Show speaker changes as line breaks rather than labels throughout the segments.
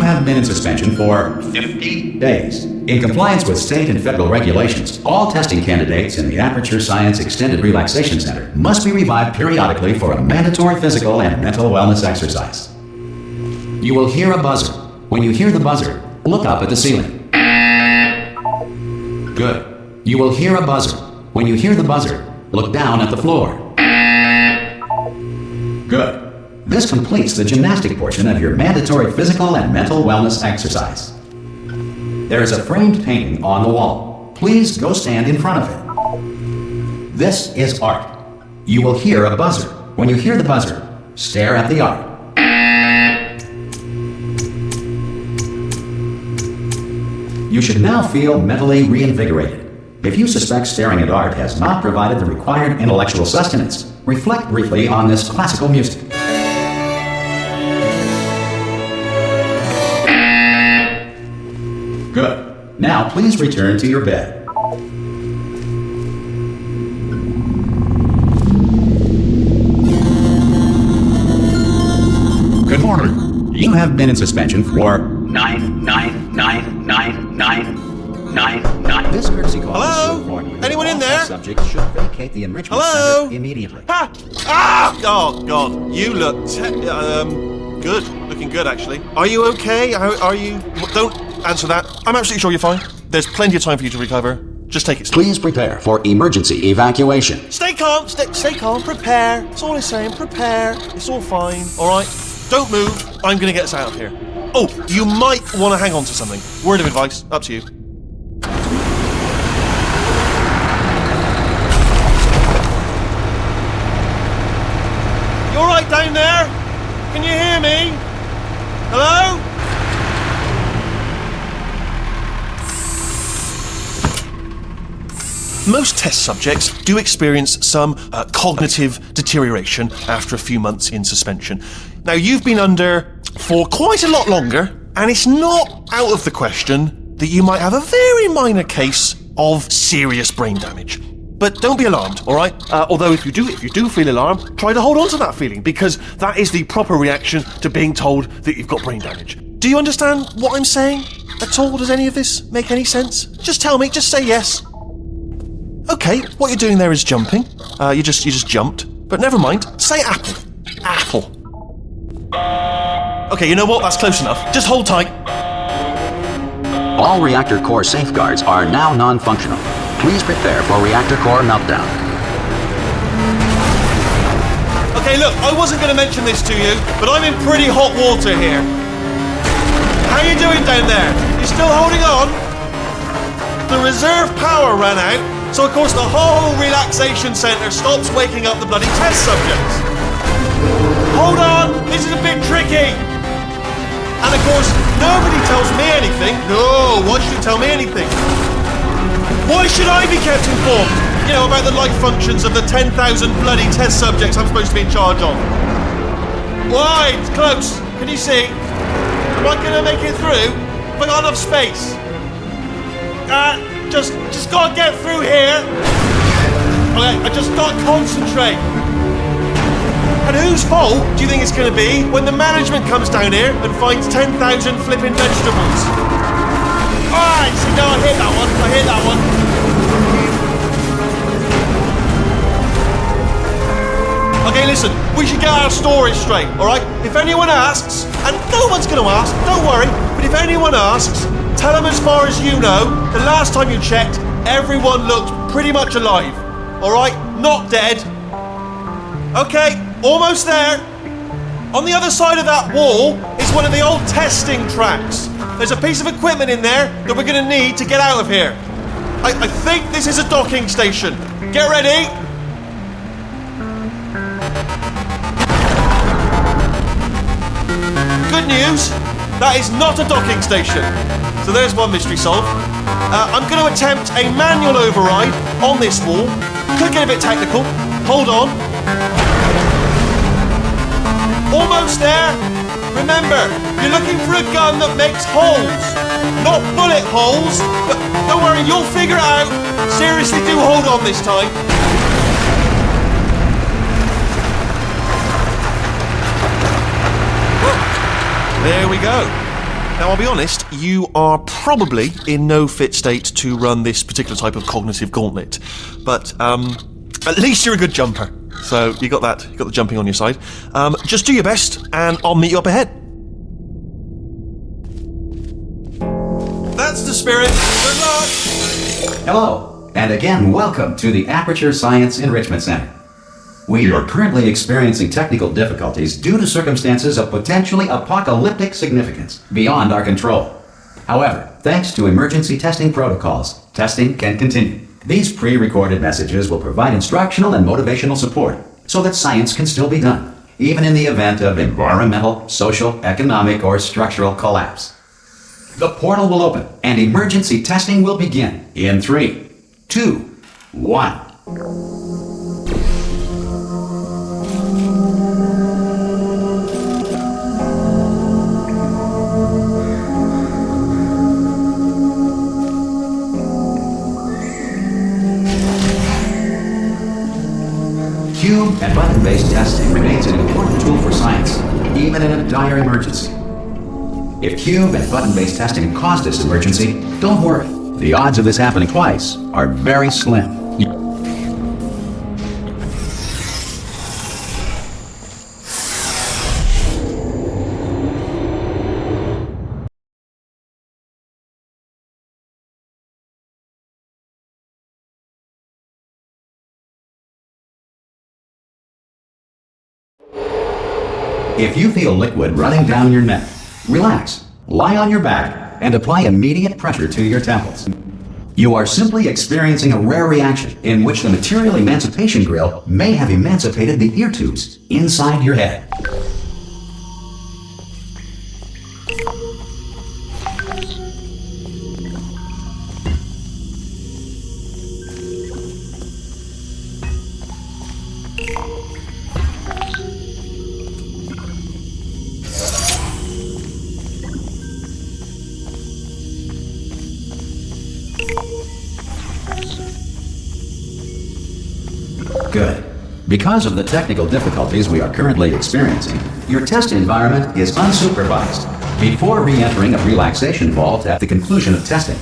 have been in suspension for 50 days. In compliance with state and federal regulations, all testing candidates in the Aperture Science Extended Relaxation Center must be revived periodically for a mandatory physical and mental wellness exercise. You will hear a buzzer. When you hear the buzzer, look up at the ceiling. Good. You will hear a buzzer. When you hear the buzzer, look down at the floor. Good. This completes the gymnastic portion of your mandatory physical and mental wellness exercise. There is a framed painting on the wall. Please go stand in front of it. This is art. You will hear a buzzer. When you hear the buzzer, stare at the art. You should now feel mentally reinvigorated. If you suspect staring at art has not provided the required intellectual sustenance, reflect briefly on this classical music. Good. Now please return to your bed. Good morning. You have been in suspension for 9999999. This courtesy call.
Hello? Anyone in there?
Subject should vacate the enrichment center immediately.
Ha! Ah! Oh God, you look good. Looking good, actually. Are you okay? Are you? Don't answer that. I'm absolutely sure you're fine. There's plenty of time for you to recover. Just take it slow.
Please prepare for emergency evacuation.
Stay calm. Stay calm. Prepare. That's all I'm saying. Prepare. It's all fine. All right. Don't move. I'm gonna get us out of here. Oh, you might want to hang on to something. Word of advice. Up to you. You all right down there? Can you hear me? Hello? Most test subjects do experience some cognitive deterioration after a few months in suspension. Now, you've been under for quite a lot longer, and it's not out of the question that you might have a very minor case of serious brain damage. But don't be alarmed, all right? Although if you do feel alarmed, try to hold on to that feeling, because that is the proper reaction to being told that you've got brain damage. Do you understand what I'm saying at all? Does any of this make any sense? Just tell me, just say yes. Okay, what you're doing there is jumping. You just jumped. But never mind, say apple. Apple. Okay, you know what? That's close enough. Just hold tight.
All reactor core safeguards are now non-functional. Please prepare for reactor core meltdown.
Okay, look, I wasn't going to mention this to you, but I'm in pretty hot water here. How you doing down there? You still holding on? The reserve power ran out, so of course the whole relaxation centre stops waking up the bloody test subjects. Hold on, this is a bit tricky. And of course, nobody tells me anything. No, why should you tell me anything? Why should I be kept informed? You know, about the life functions of the 10,000 bloody test subjects I'm supposed to be in charge of. Why? It's close. Can you see? Am I going to make it through? Have I got enough space? Just gotta get through here. Okay, I just gotta concentrate. And whose fault do you think it's gonna be when the management comes down here and finds 10,000 flipping vegetables? Alright, see, no, I hit that one. Okay, listen, we should get our stories straight, alright? If anyone asks, and no one's gonna ask, don't worry, but if anyone asks, tell them as far as you know, the last time you checked, everyone looked pretty much alive. Alright? Not dead. Okay, almost there. On the other side of that wall is one of the old testing tracks. There's a piece of equipment in there that we're going to need to get out of here. I think this is a docking station. Get ready. Good news, that is not a docking station. So there's one mystery solved. I'm going to attempt a manual override on this wall. Could get a bit technical. Hold on. Almost there. Remember, you're looking for a gun that makes holes. Not bullet holes, but don't worry, you'll figure it out. Seriously, do hold on this time. There we go. Now, I'll be honest, you are probably in no fit state to run this particular type of cognitive gauntlet. But at least you're a good jumper. So you got that. You got the jumping on your side. Just do your best, and I'll meet you up ahead. That's the spirit. Good luck.
Hello, and again, welcome to the Aperture Science Enrichment Center. We are currently experiencing technical difficulties due to circumstances of potentially apocalyptic significance beyond our control. However, thanks to emergency testing protocols, testing can continue. These pre-recorded messages will provide instructional and motivational support so that science can still be done, even in the event of environmental, social, economic, or structural collapse. The portal will open and emergency testing will begin in 3, 2, 1. Cube and button-based testing remains an important tool for science, even in a dire emergency. If cube and button-based testing caused this emergency, don't worry. The odds of this happening twice are very slim. If you feel liquid running down your neck, relax, lie on your back, and apply immediate pressure to your temples. You are simply experiencing a rare reaction in which the material emancipation grill may have emancipated the ear tubes inside your head. Good. Because of the technical difficulties we are currently experiencing, your test environment is unsupervised. Before re-entering a relaxation vault at the conclusion of testing,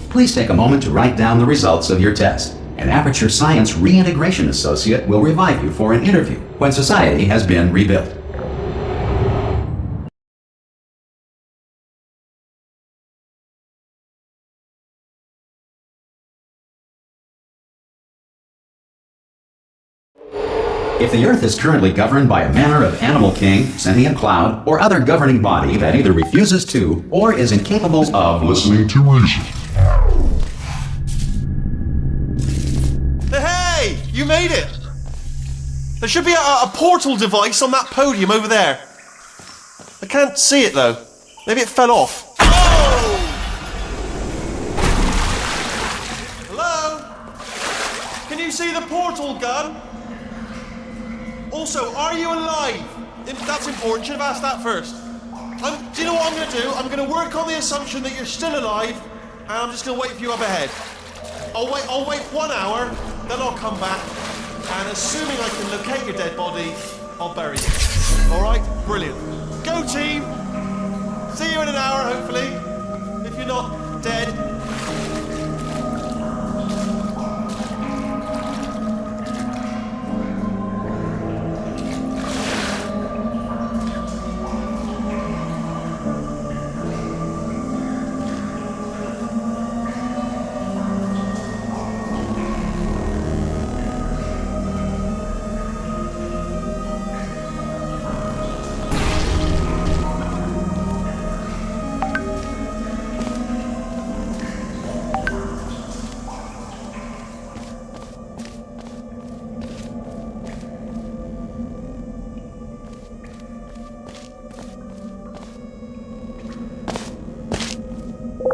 please take a moment to write down the results of your test. An Aperture Science Reintegration Associate will revive you for an interview when society has been rebuilt. If the Earth is currently governed by a manner of animal king, sentient cloud, or other governing body that either refuses to or is incapable of listening to reason.
Hey! You made it! There should be a portal device on that podium over there. I can't see it though. Maybe it fell off. Oh! Hello? Can you see the portal gun? Also, are you alive? That's important. Should have asked that first. Do you know what I'm going to do? I'm going to work on the assumption that you're still alive, and I'm just going to wait for you up ahead. I'll wait 1 hour, then I'll come back, and assuming I can locate your dead body, I'll bury you. All right? Brilliant. Go team. See you in an hour, hopefully. If you're not dead.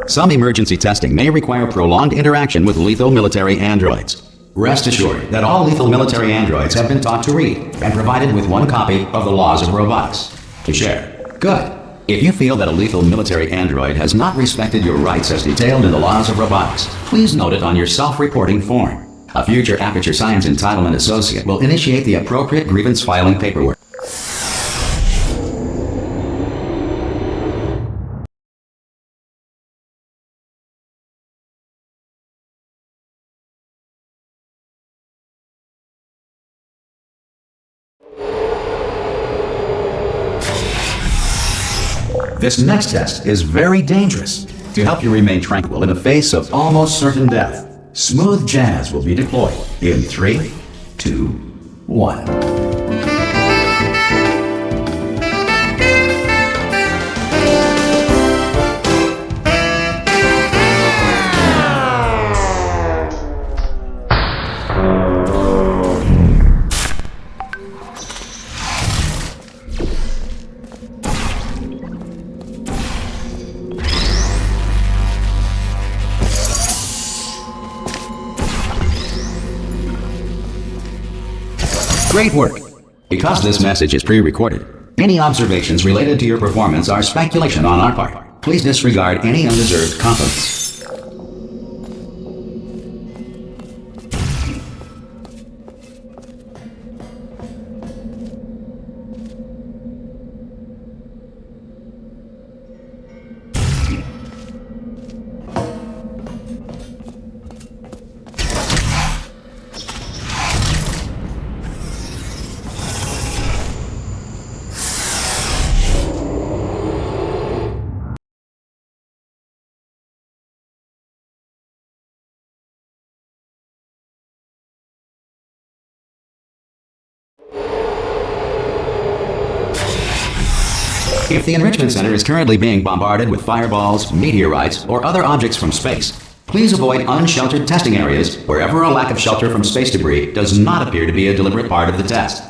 Some emergency testing may require prolonged interaction with lethal military androids. Rest assured that all lethal military androids have been taught to read and provided with one copy of the Laws of Robotics to share. Good. If you feel that a lethal military android has not respected your rights as detailed in the Laws of Robotics, please note it on your self-reporting form. A future Aperture Science Entitlement Associate will initiate the appropriate grievance filing paperwork. This next test is very dangerous. To help you remain tranquil in the face of almost certain death, smooth jazz will be deployed in 3, 2, 1. Great work! Because this message is pre-recorded, any observations related to your performance are speculation on our part. Please disregard any undeserved compliments. If the Enrichment Center is currently being bombarded with fireballs, meteorites, or other objects from space, please avoid unsheltered testing areas wherever a lack of shelter from space debris does not appear to be a deliberate part of the test.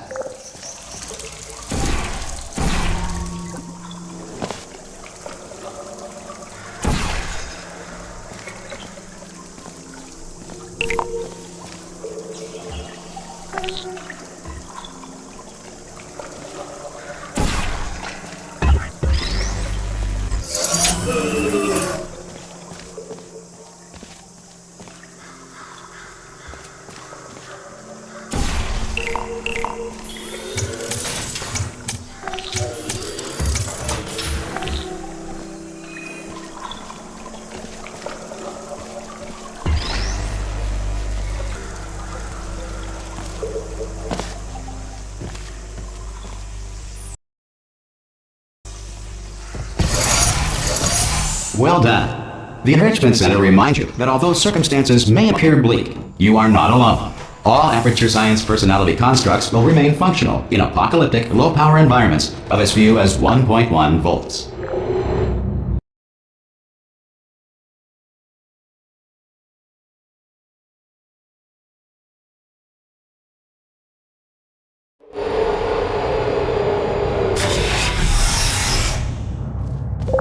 Well done. The Enrichment Center reminds you that although circumstances may appear bleak, you are not alone. All Aperture Science personality constructs will remain functional in apocalyptic, low-power environments of as few as 1.1 volts.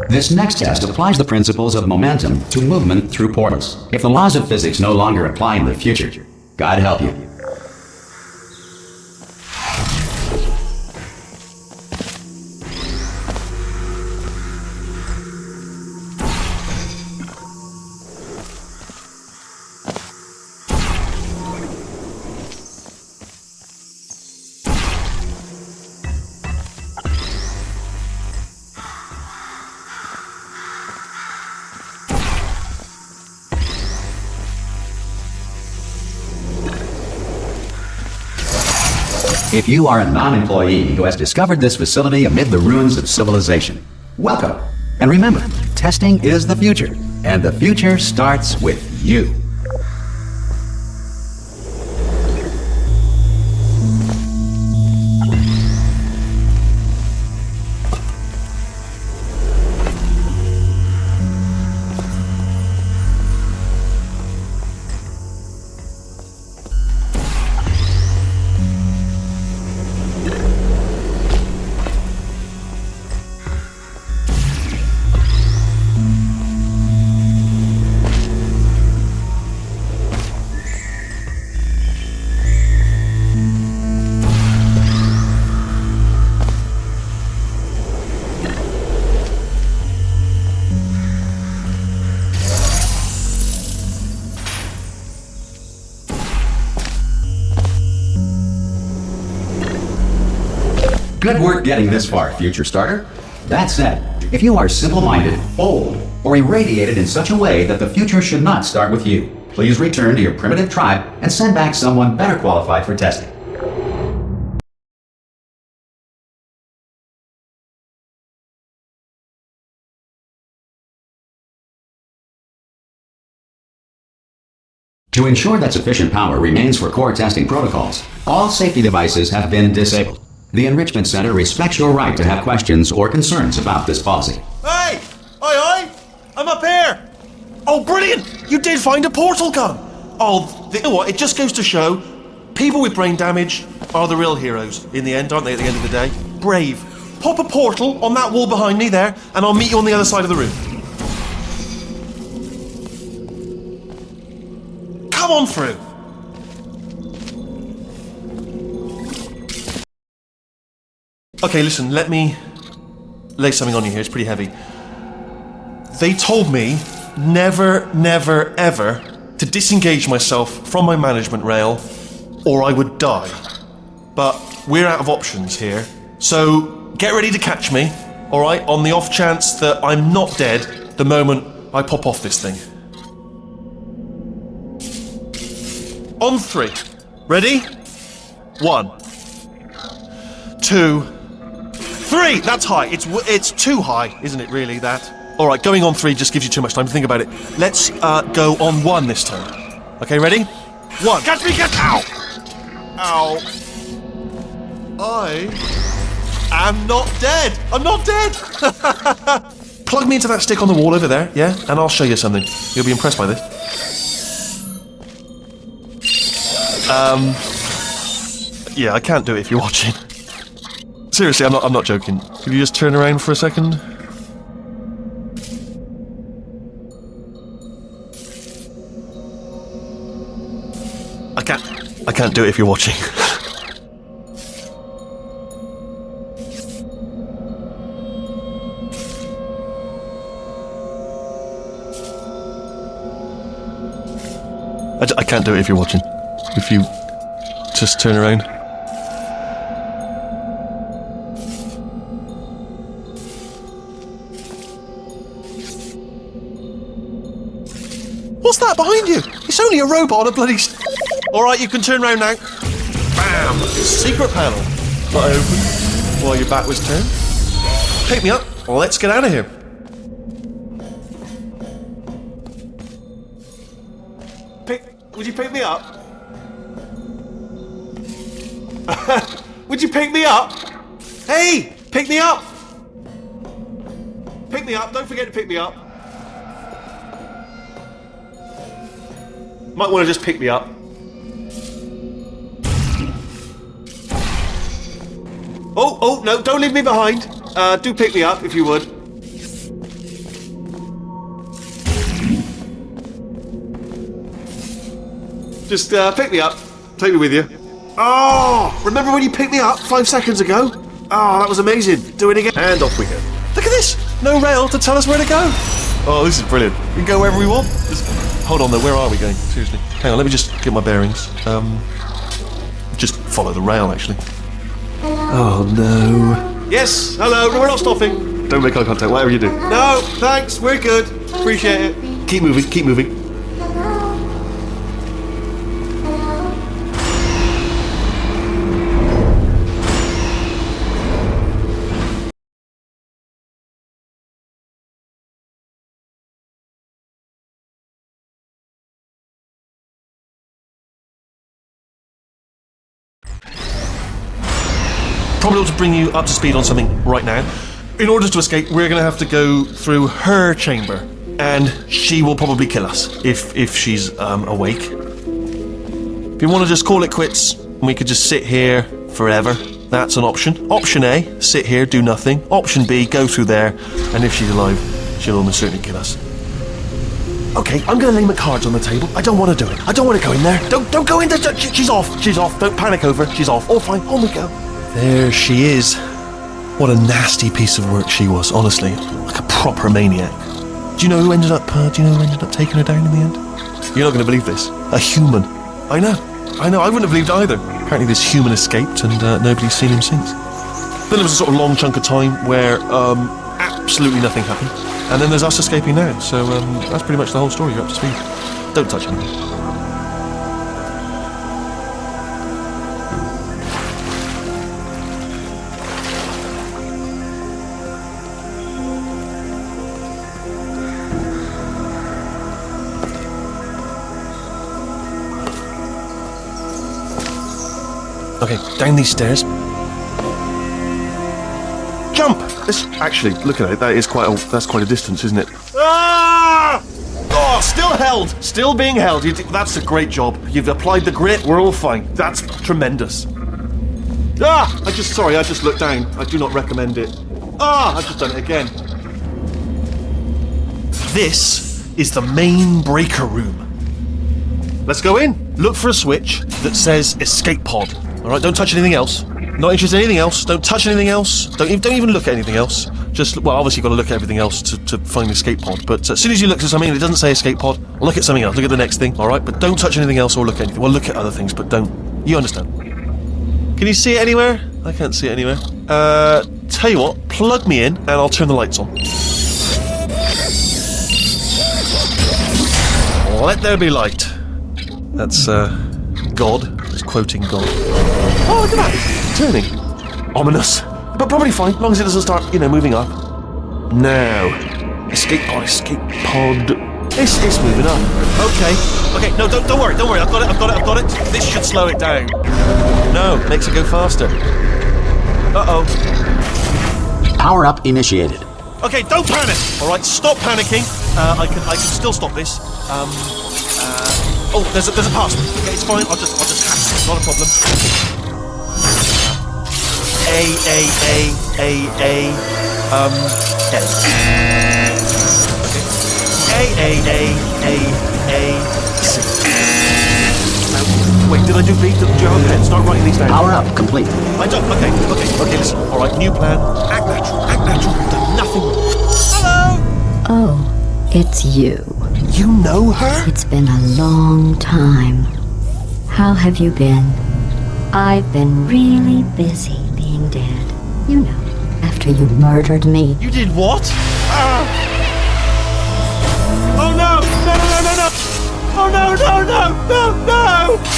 This next test applies the principles of momentum to movement through portals. If the laws of physics no longer apply in the future, God help you. If you are a non-employee who has discovered this facility amid the ruins of civilization, welcome. And remember, testing is the future, and the future starts with you. Good work getting this far, future starter. That said, if you are simple-minded, old, or irradiated in such a way that the future should not start with you, please return to your primitive tribe and send back someone better qualified for testing. To ensure that sufficient power remains for core testing protocols, all safety devices have been disabled. The Enrichment Center respects your right to have questions or concerns about this policy.
Hey! Oi! I'm up here! Oh, brilliant! You did find a portal gun! Oh, you know what? It just goes to show people with brain damage are the real heroes in the end, aren't they, at the end of the day? Brave. Pop a portal on that wall behind me there, and I'll meet you on the other side of the room. Come on through. Okay, listen, let me lay something on you here. It's pretty heavy. They told me never, ever to disengage myself from my management rail or I would die. But we're out of options here. So get ready to catch me, alright, on the off chance that I'm not dead the moment I pop off this thing. On 3. Ready? 1, 2, 3! That's high. It's too high, isn't it, really, that? Alright, going on 3 just gives you too much time to think about it. Let's go on 1 this time. Okay, ready? 1. Catch me, catch! Ow! Ow. I am not dead! I'm not dead! Plug me into that stick on the wall over there, yeah? And I'll show you something. You'll be impressed by this. Yeah, I can't do it if you're watching. Seriously, I'm not joking. Could you just turn around for a second? I can't do it if you're watching. I can't do it if you're watching. If you just turn around. What's that behind you? It's only a robot on a bloody... Alright, you can turn around now. Bam! Secret panel. Not open while your back was turned. Pick me up. Let's get out of here. Would you pick me up? Would you pick me up? Hey! Pick me up! Pick me up. Don't forget to pick me up. Might want to just pick me up. Oh, no, don't leave me behind. Do pick me up, if you would. Just pick me up. Take me with you. Oh, remember when you picked me up 5 seconds ago? Oh, that was amazing. Do it again. And off we go. Look at this. No rail to tell us where to go. Oh, this is brilliant. We can go wherever we want. Hold on, though. Where are we going? Seriously. Hang on, let me just get my bearings. Just follow the rail, actually. Oh, no. Yes, hello. We're not stopping. Don't make eye contact, whatever you do. No, thanks. We're good. Appreciate it. Keep moving, keep moving. Probably ought to bring you up to speed on something right now. In order to escape, we're going to have to go through her chamber, and she will probably kill us if she's awake. If you want to just call it quits, and we could just sit here forever, that's an option. Option A, sit here, do nothing. Option B, go through there, and if she's alive, she'll almost certainly kill us. Okay, I'm going to lay my cards on the table. I don't want to do it. I don't want to go in there. Don't go in there. She's off. She's off. Don't panic over. She's off. All fine. On we go. There she is. What a nasty piece of work she was, honestly. Like a proper maniac. Do you know who ended up taking her down in the end? You're not going to believe this. A human. I know. I wouldn't have believed either. Apparently this human escaped and nobody's seen him since. Then there was a sort of long chunk of time where absolutely nothing happened. And then there's us escaping now. So that's pretty much the whole story. You're up to speed. Don't touch anything. Okay, down these stairs. Jump! Actually, look at it. That's quite a distance, isn't it? Ah! Oh, still held. Still being held. That's a great job. You've applied the grit. We're all fine. That's tremendous. I just looked down. I do not recommend it. I've just done it again. This is the main breaker room. Let's go in. Look for a switch that says escape pod. All right, don't touch anything else. Not interested in anything else. Don't touch anything else. Don't even look at anything else. Obviously you've got to look at everything else to find the escape pod. But as soon as you look at something and it doesn't say escape pod, look at something else. Look at the next thing, all right? But don't touch anything else or look at anything. Well, look at other things, but don't. You understand? Can you see it anywhere? I can't see it anywhere. Tell you what, plug me in and I'll turn the lights on. Let there be light. That's, God. It's quoting God. Oh, look at that! Turning. Ominous. But probably fine, as long as it doesn't start, moving up. Now. Escape pod. It's moving up. Okay, no, don't worry. I've got it. This should slow it down. No, makes it go faster. Uh-oh.
Power up initiated.
Okay, don't panic! Alright, stop panicking. I can still stop this. There's a password. Okay, it's fine. I'll just hack it. Not a problem. Wait, did I do B? Do you have a pen? Start writing these down.
Power up complete.
I don't. Okay, listen. Alright, new plan. Act natural. You've done nothing wrong. Hello!
Oh, it's you.
You know her?
It's been a long time. How have you been? I've been really busy being dead. You know, after you murdered me.
You did what? Oh no! No! Oh no!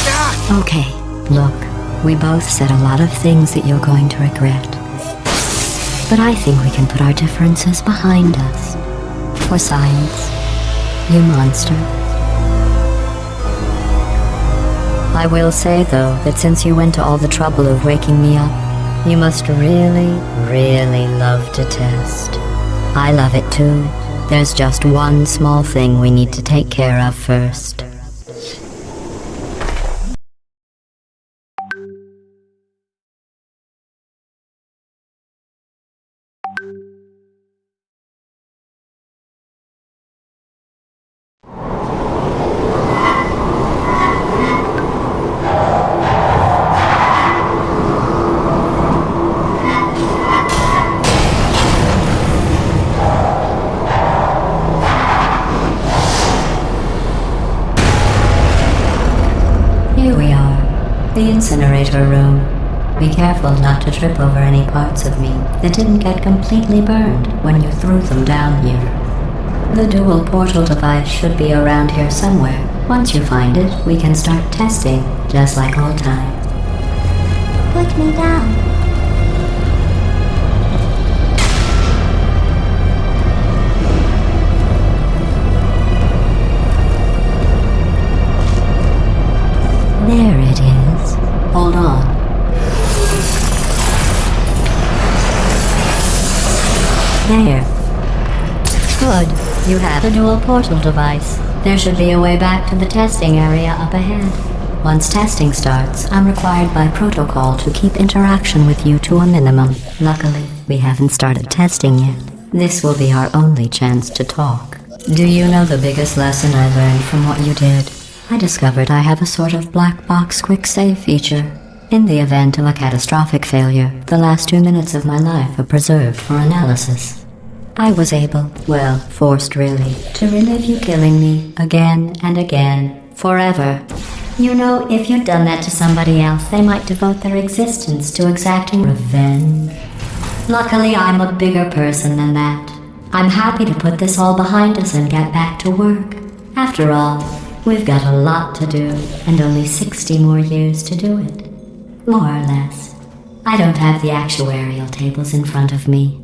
Ah!
Okay, look, we both said a lot of things that you're going to regret. But I think we can put our differences behind us. For science, you monster. I will say, though, that since you went to all the trouble of waking me up, you must really, really love to test. I love it too. There's just one small thing we need to take care of first. Here we are, the incinerator room. Be careful not to trip over any parts of me that didn't get completely burned when you threw them down here. The dual portal device should be around here somewhere. Once you find it, we can start testing, just like old times. Put me down. There it is. Hold on. There. Good. You have the dual portal device. There should be a way back to the testing area up ahead. Once testing starts, I'm required by protocol to keep interaction with you to a minimum. Luckily, we haven't started testing yet. This will be our only chance to talk. Do you know the biggest lesson I learned from what you did? I discovered I have a sort of black box quick save feature. In the event of a catastrophic failure, the last 2 minutes of my life are preserved for analysis. I was able, well, forced really, to relive you killing me again and again, forever. You know, if you'd done that to somebody else, they might devote their existence to exacting revenge. Luckily, I'm a bigger person than that. I'm happy to put this all behind us and get back to work. After all, we've got a lot to do, and only 60 more years to do it. More or less. I don't have the actuarial tables in front of me.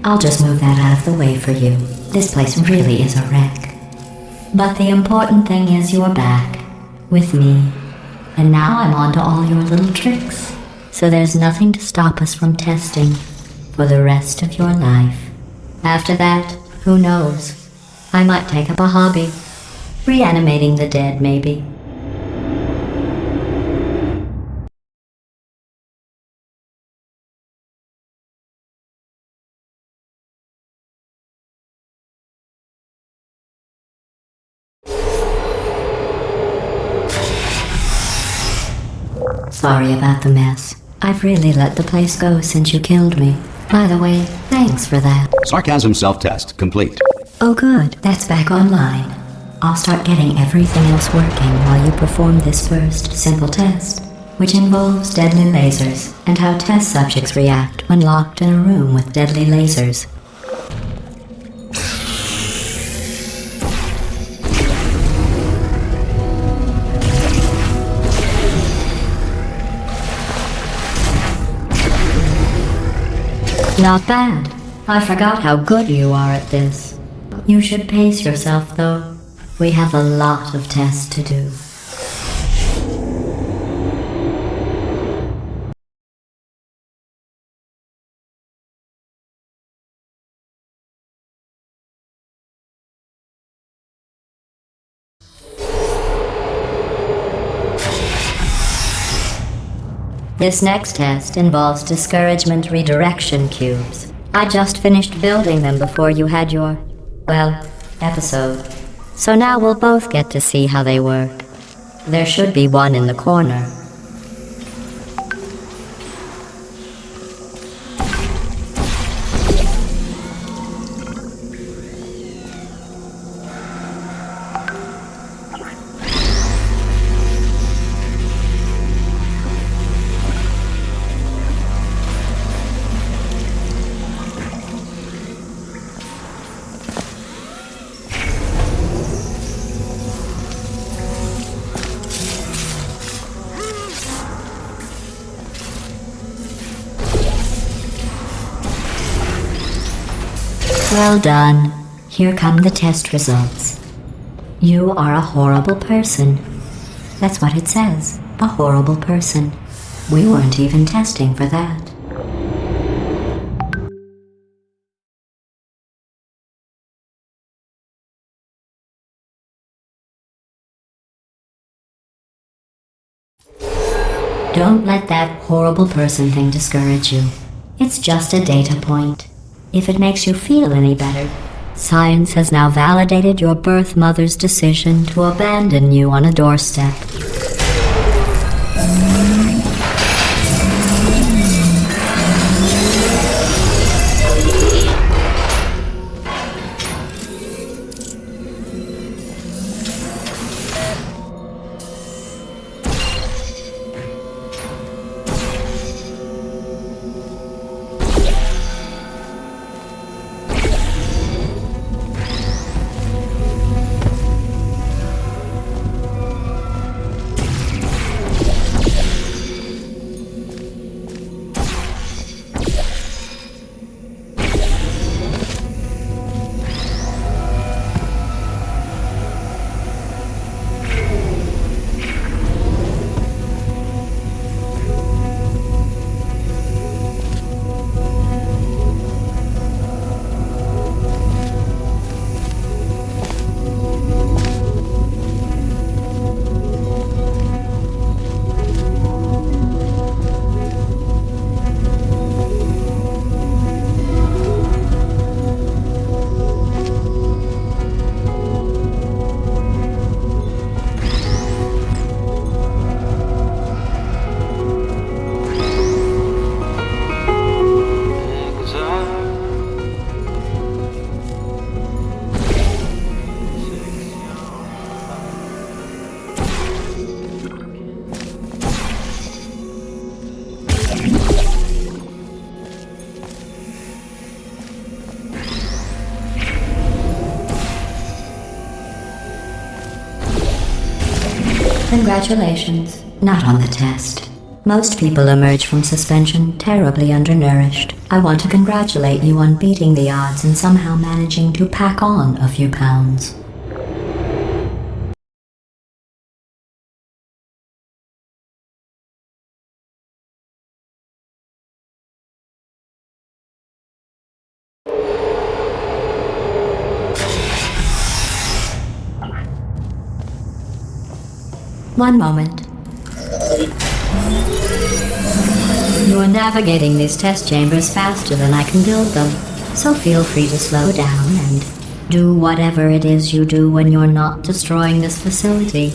I'll just move that out of the way for you. This place really is a wreck. But the important thing is you're back. With me. And now I'm on to all your little tricks. So there's nothing to stop us from testing for the rest of your life. After that, who knows? I might take up a hobby. Reanimating the dead, maybe. Sorry about the mess. I've really let the place go since you killed me. By the way, thanks for that.
Sarcasm self-test complete.
Oh good, that's back online. I'll start getting everything else working while you perform this first simple test, which involves deadly lasers and how test subjects react when locked in a room with deadly lasers. Not bad. I forgot how good you are at this. You should pace yourself, though. We have a lot of tests to do. This next test involves discouragement redirection cubes. I just finished building them before you had your, well, episode. So now we'll both get to see how they work. There should be one in the corner. Well done. Here come the test results. You are a horrible person. That's what it says. A horrible person. We weren't even testing for that. Don't let that horrible person thing discourage you. It's just a data point. If it makes you feel any better, science has now validated your birth mother's decision to abandon you on a doorstep. Congratulations. Not on the test. Most people emerge from suspension terribly undernourished. I want to congratulate you on beating the odds and somehow managing to pack on a few pounds. One moment. You are navigating these test chambers faster than I can build them, so feel free to slow down and do whatever it is you do when you're not destroying this facility.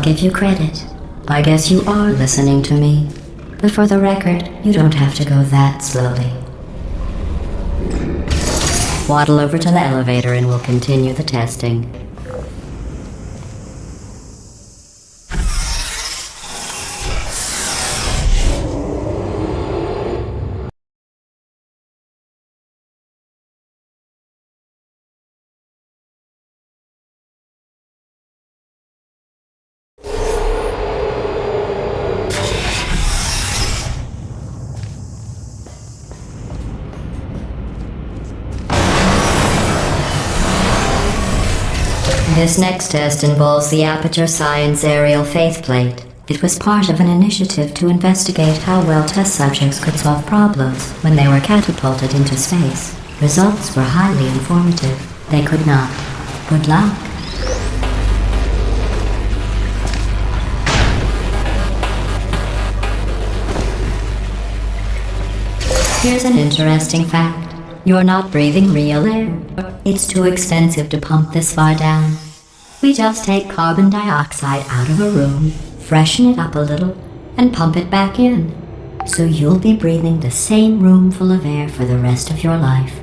Give you credit. I guess you are listening to me. But for the record, you don't have to go that slowly. Waddle over to the elevator and we'll continue the testing. This next test involves the Aperture Science Aerial Faith Plate. It was part of an initiative to investigate how well test subjects could solve problems when they were catapulted into space. Results were highly informative. They could not. Good luck. Here's an interesting fact. You're not breathing real air. It's too expensive to pump this far down. We just take carbon dioxide out of a room, freshen it up a little, and pump it back in. So you'll be breathing the same room full of air for the rest of your life.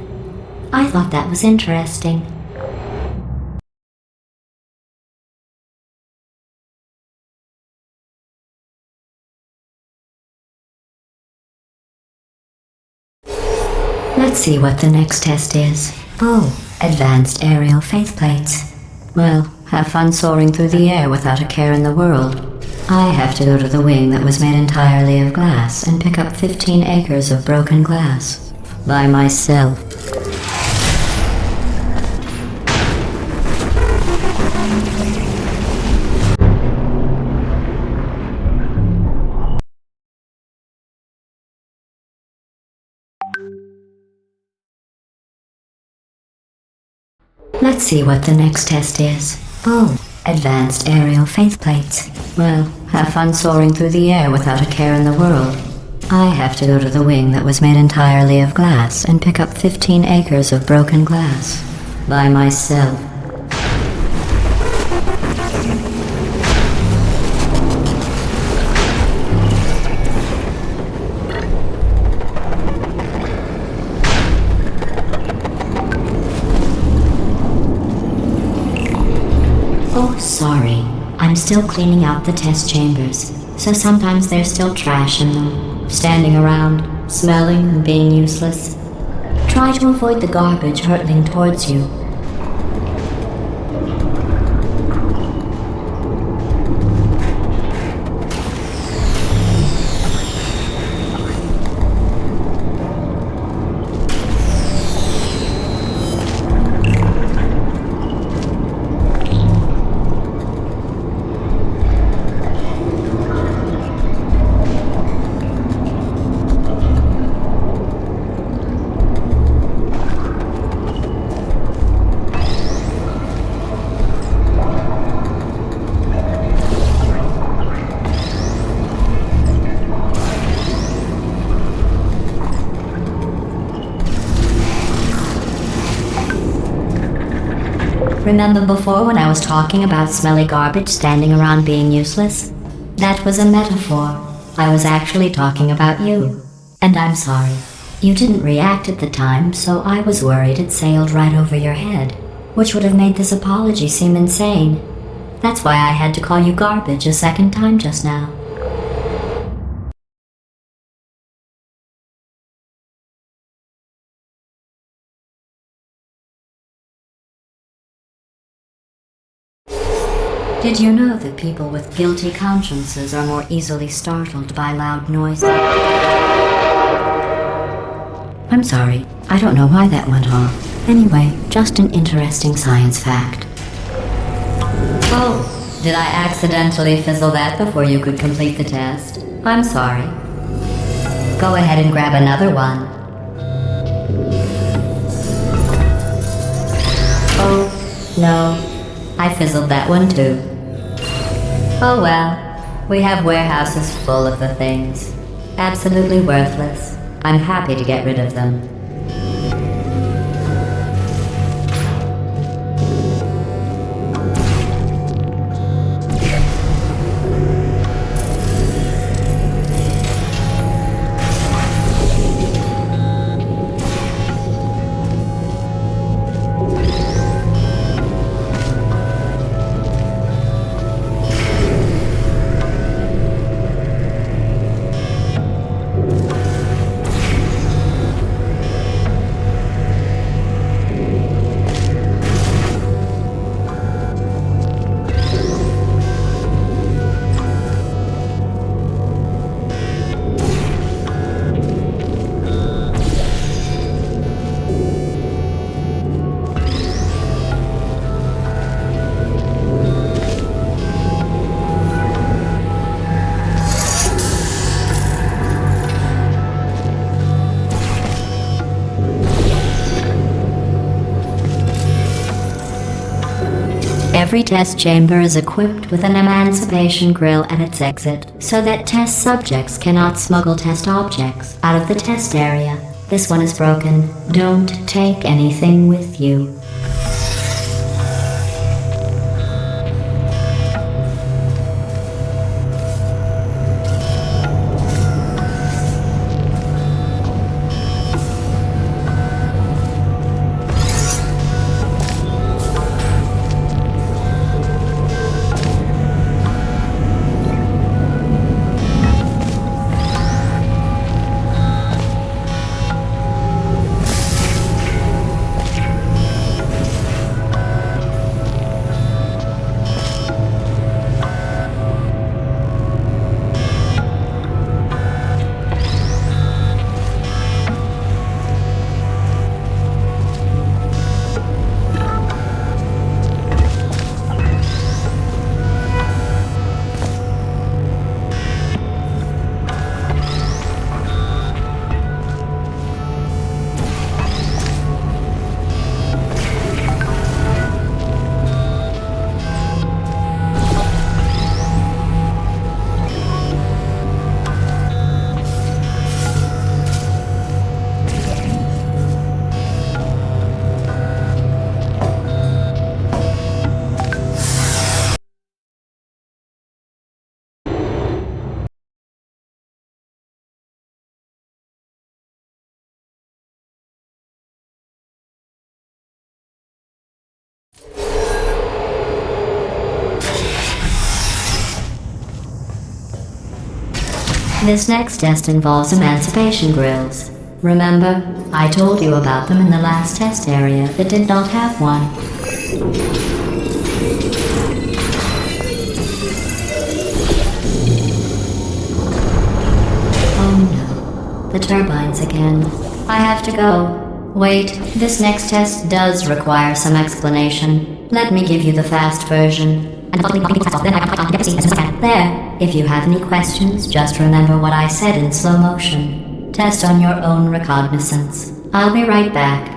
I thought that was interesting. Let's see what the next test is. Oh, advanced aerial faith plates. Well, have fun soaring through the air without a care in the world. I have to go to the wing that was made entirely of glass and pick up 15 acres of broken glass. By myself. Let's see what the next test is. Oh, advanced aerial faith plates. Well, have fun soaring through the air without a care in the world. I have to go to the wing that was made entirely of glass and pick up 15 acres of broken glass. By myself. Oh, sorry. I'm still cleaning out the test chambers, so sometimes there's still trash in them, standing around, smelling and being useless. Try to avoid the garbage hurtling towards you. Remember before when I was talking about smelly garbage standing around being useless? That was a metaphor. I was actually talking about you. And I'm sorry. You didn't react at the time, so I was worried it sailed right over your head, which would have made this apology seem insane. That's why I had to call you garbage a second time just now. Did you know that people with guilty consciences are more easily startled by loud noises? I'm sorry, I don't know why that went off. Anyway, just an interesting science fact. Oh, did I accidentally fizzle that before you could complete the test? I'm sorry. Go ahead and grab another one. Oh, no. I fizzled that one too. Oh well, we have warehouses full of the things. Absolutely worthless. I'm happy to get rid of them. Every test chamber is equipped with an emancipation grill at its exit, so that test subjects cannot smuggle test objects out of the test area. This one is broken. Don't take anything with you. This next test involves emancipation grills. Remember, I told you about them in the last test area that did not have one. Oh no, the turbines again. I have to go. Wait, this next test does require some explanation. Let me give you the fast version. There. If you have any questions, just remember what I said in slow motion. Test on your own recognizance. I'll be right back.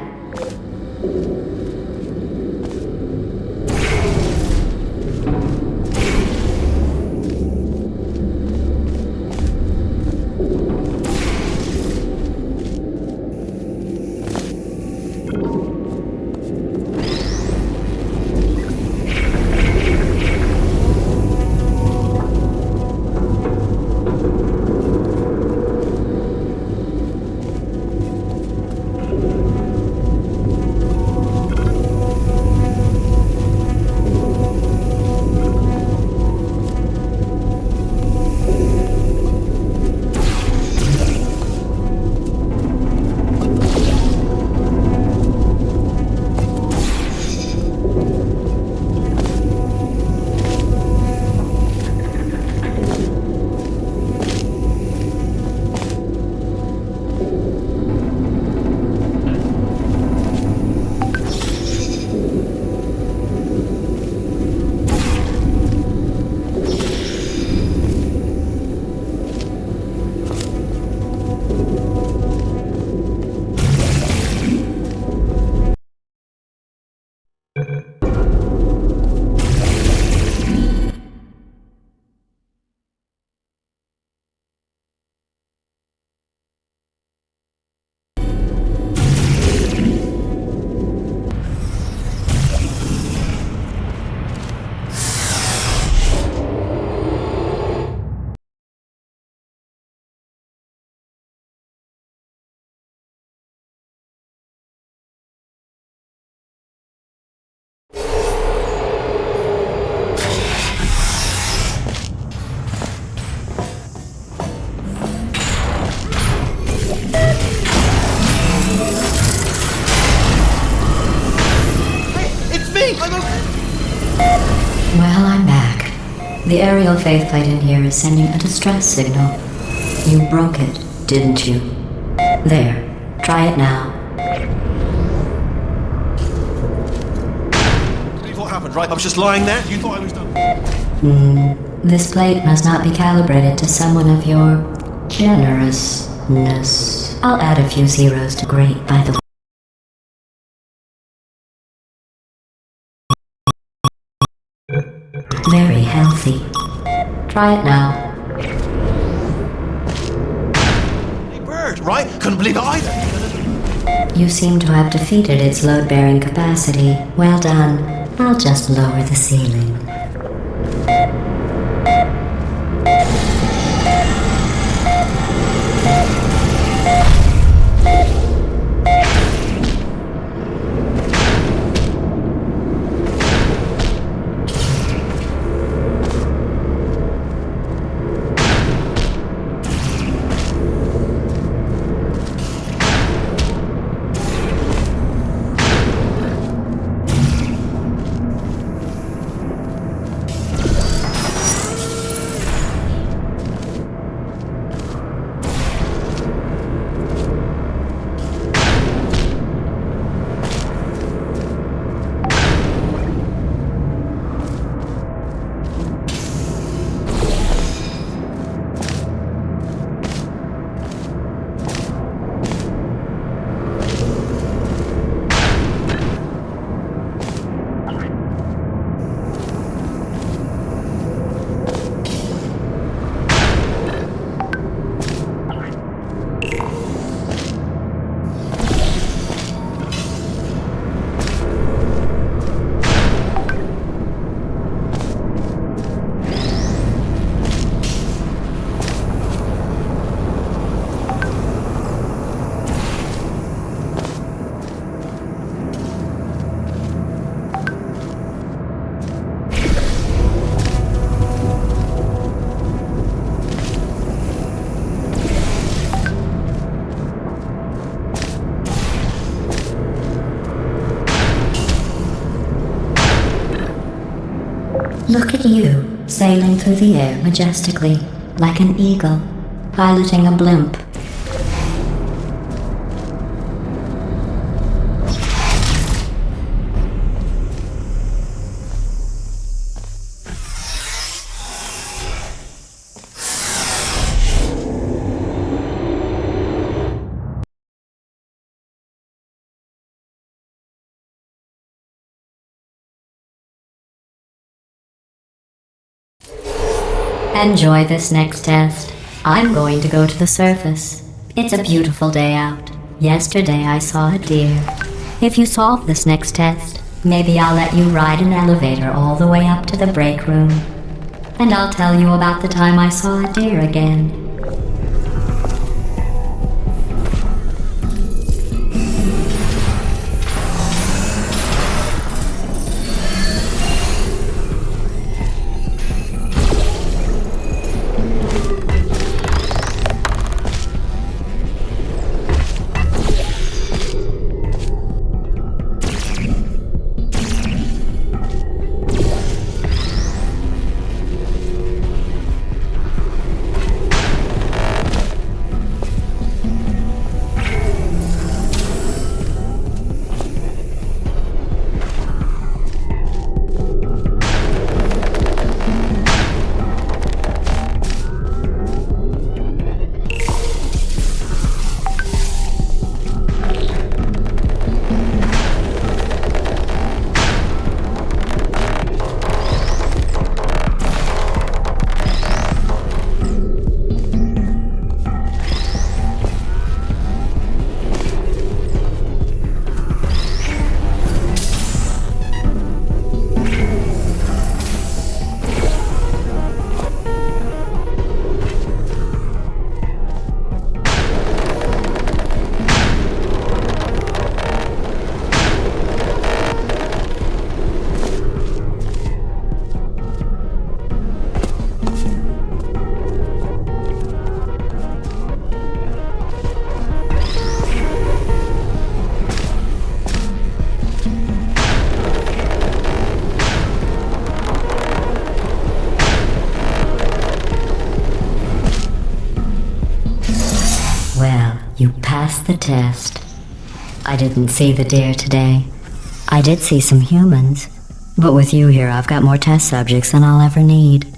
Well, I'm back. The aerial faceplate in here is sending a distress signal. You broke it, didn't you? There. Try it now.
Believe what happened, right? I was just lying there. You thought I was done.
This plate must not be calibrated to someone of your generousness. I'll add a few zeros to great, by the way. Very healthy. Try it now.
Hey, bird, right? Couldn't believe it either.
You seem to have defeated its load-bearing capacity. Well done. I'll just lower the ceiling. Look at you, sailing through the air majestically, like an eagle, piloting a blimp. Enjoy this next test. I'm going to go to the surface. It's a beautiful day out. Yesterday I saw a deer. If you solve this next test, maybe I'll let you ride an elevator all the way up to the break room. And I'll tell you about the time I saw a deer again. You passed the test. I didn't see the deer today. I did see some humans. But with you here, I've got more test subjects than I'll ever need.